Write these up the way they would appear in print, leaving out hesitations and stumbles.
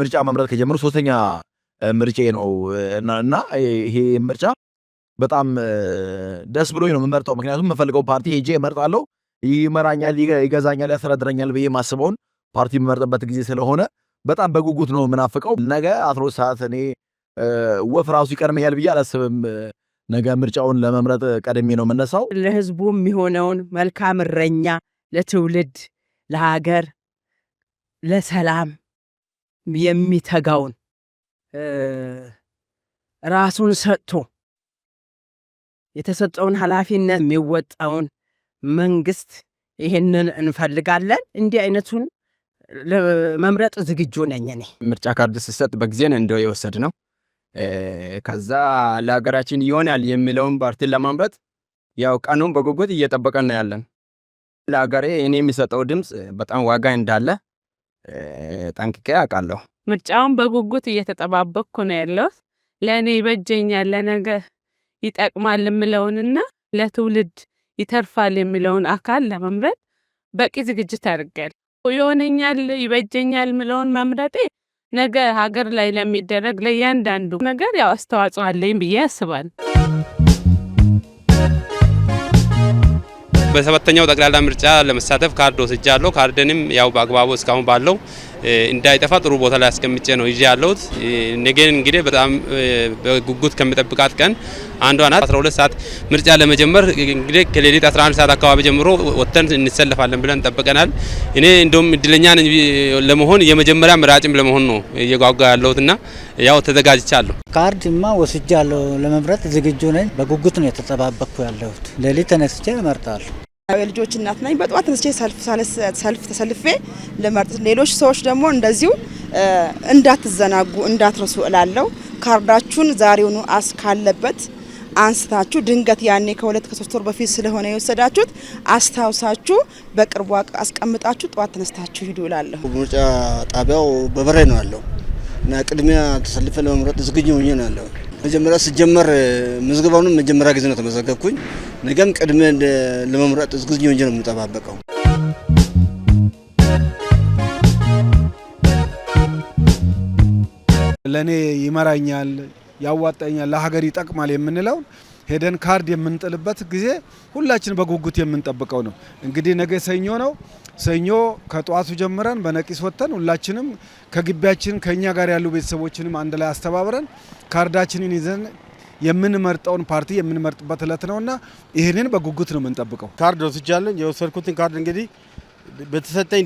ምርጫ መምረጥ ከጀመሩ ሶስተኛ ምርጫዬ ነው እና ይሄ ምርጫ በጣም ደስ ብሎኝ ነው የምመርጠው። ምክንያቱም የምፈልገው ፓርቲ ሄጄ እመርጣለሁ። ይመራኛል፣ ይገዛኛል፣ ያስተዳድረኛል ብዬ ማስበውን ፓርቲ የምመርጥበት ጊዜ ስለሆነ በጣም በጉጉት ነው የምናፍቀው። ነገ 12 ሰዓት እኔ ወፍ ራሱ ይቀርመኛል ብዬ አላስብም። ነገ ምርጫውን ለመምረጥ ቀድሜ ነው የምነሳው። ለህዝቡ የሚሆነውን መልካም እረኛ፣ ለትውልድ፣ ለሀገር፣ ለሰላም የሚተጋውን ራሱን ሰጥቶ የተሰጠውን ኃላፊነት የሚወጣውን መንግስት ይሄንን እንፈልጋለን። እንዲህ አይነቱን ለመምረጥ ዝግጁ ነኝ እኔ። ምርጫ ካርድ ሲሰጥ በጊዜ ነው እንደው የወሰድነው። ከዛ ለሀገራችን ይሆናል የሚለውን ፓርቲ ለማምረጥ ያው ቀኑን በጉጉት እየጠበቀን ነው ያለን። ለሀገሬ እኔ የሚሰጠው ድምፅ በጣም ዋጋ እንዳለ ጠንቅቄ አውቃለሁ። ምርጫውን በጉጉት እየተጠባበቅኩ ነው ያለሁት። ለእኔ ይበጀኛል፣ ለነገ ይጠቅማል የሚለውንና ለትውልድ ይተርፋል የሚለውን አካል ለመምረጥ በቂ ዝግጅት አድርጌያለሁ። ይሆነኛል፣ ይበጀኛል የሚለውን መምረጤ ነገ ሀገር ላይ ለሚደረግ ለእያንዳንዱ ነገር ያው አስተዋጽኦ አለኝ ብዬ አስባለሁ። በሰባተኛው ጠቅላላ ምርጫ ለመሳተፍ ካርድ ወስጃለሁ። ካርድንም ያው በአግባቡ እስካሁን ባለው እንዳይጠፋ ጥሩ ቦታ ላይ አስቀምጬ ነው ይዤ ያለሁት። ነገን እንግዲህ በጣም በጉጉት ከመጠብቃት ቀን አንዷ ናት። 12 ሰዓት ምርጫ ለመጀመር እንግዲህ ከሌሊት 11 ሰዓት አካባቢ ጀምሮ ወጥተን እንሰለፋለን ብለን ጠብቀናል። እኔ እንደውም እድለኛ ነኝ ለመሆን የመጀመሪያ ምራጭም ለመሆን ነው እየጓጓ ያለሁትና ያው ተዘጋጅቻለሁ። ካርድማ ወስጃለሁ፣ ለመምረጥ ዝግጁ ነኝ። በጉጉት ነው የተጠባበቅኩ ያለሁት። ሌሊት ተነስቼ እመርጣለሁ። የልጆች እናት ነኝ። በጧት ተነስቼ ሰልፍ ተሰልፌ ለመርጥ። ሌሎች ሰዎች ደግሞ እንደዚሁ እንዳትዘናጉ እንዳትረሱ እላለሁ። ካርዳችሁን ዛሬውኑ ካለበት አንስታችሁ ድንገት ያኔ ከ2-3 ወር በፊት ስለሆነ የወሰዳችሁት አስታውሳችሁ በቅርቡ አስቀምጣችሁ ጧት ተነስታችሁ ሂዱ እላለሁ። ምርጫ ጣቢያው በበሬ ነው ያለው እና ቅድሚያ ተሰልፈ ለመምረጥ ዝግጁ ሆኜ ነው ያለው። መጀመሪያ ሲጀመር ምዝገባውን መጀመሪያ ጊዜ ነው ተመዘገብኩኝ። ነገም ቅድሜ ለመምረጥ ዝግጁ ሆኜ ነው የምጠባበቀው። ለኔ ይመራኛል፣ ያዋጣኛል፣ ለሀገር ይጠቅማል የምንለው ሄደን ካርድ የምንጥልበት ጊዜ ሁላችን በጉጉት የምንጠብቀው ነው። እንግዲህ ነገ ሰኞ ነው። ሰኞ ከጧቱ ጀምረን በነቂስ ወጥተን ሁላችንም ከግቢያችን ከኛ ጋር ያሉ ቤተሰቦችንም አንድ ላይ አስተባብረን ካርዳችንን ይዘን የምንመርጠውን ፓርቲ የምንመርጥበት ዕለት ነውና ይሄንን በጉጉት ነው የምንጠብቀው። ካርድ ወስጃለሁ። የወሰድኩትን ካርድ እንግዲህ በተሰጠኝ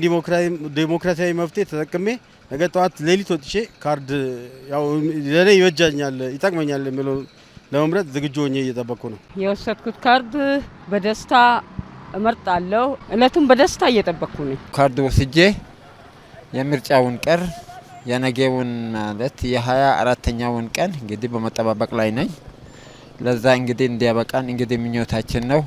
ዲሞክራሲያዊ መፍትሄ ተጠቅሜ ነገ ጠዋት ሌሊት ወጥቼ ካርድ ያው ለኔ ይበጃኛል፣ ይጠቅመኛል የሚለው ለመምረጥ ዝግጁ ሆኜ እየጠበቅኩ ነው። የወሰድኩት ካርድ በደስታ እመርጣለሁ። እለቱን በደስታ እየጠበቅኩ ነኝ። ካርድ ወስጄ የምርጫውን ቀን የነገውን ማለት የ24ኛውን ቀን እንግዲህ በመጠባበቅ ላይ ነኝ። ለዛ እንግዲህ እንዲያበቃን እንግዲህ ምኞታችን ነው።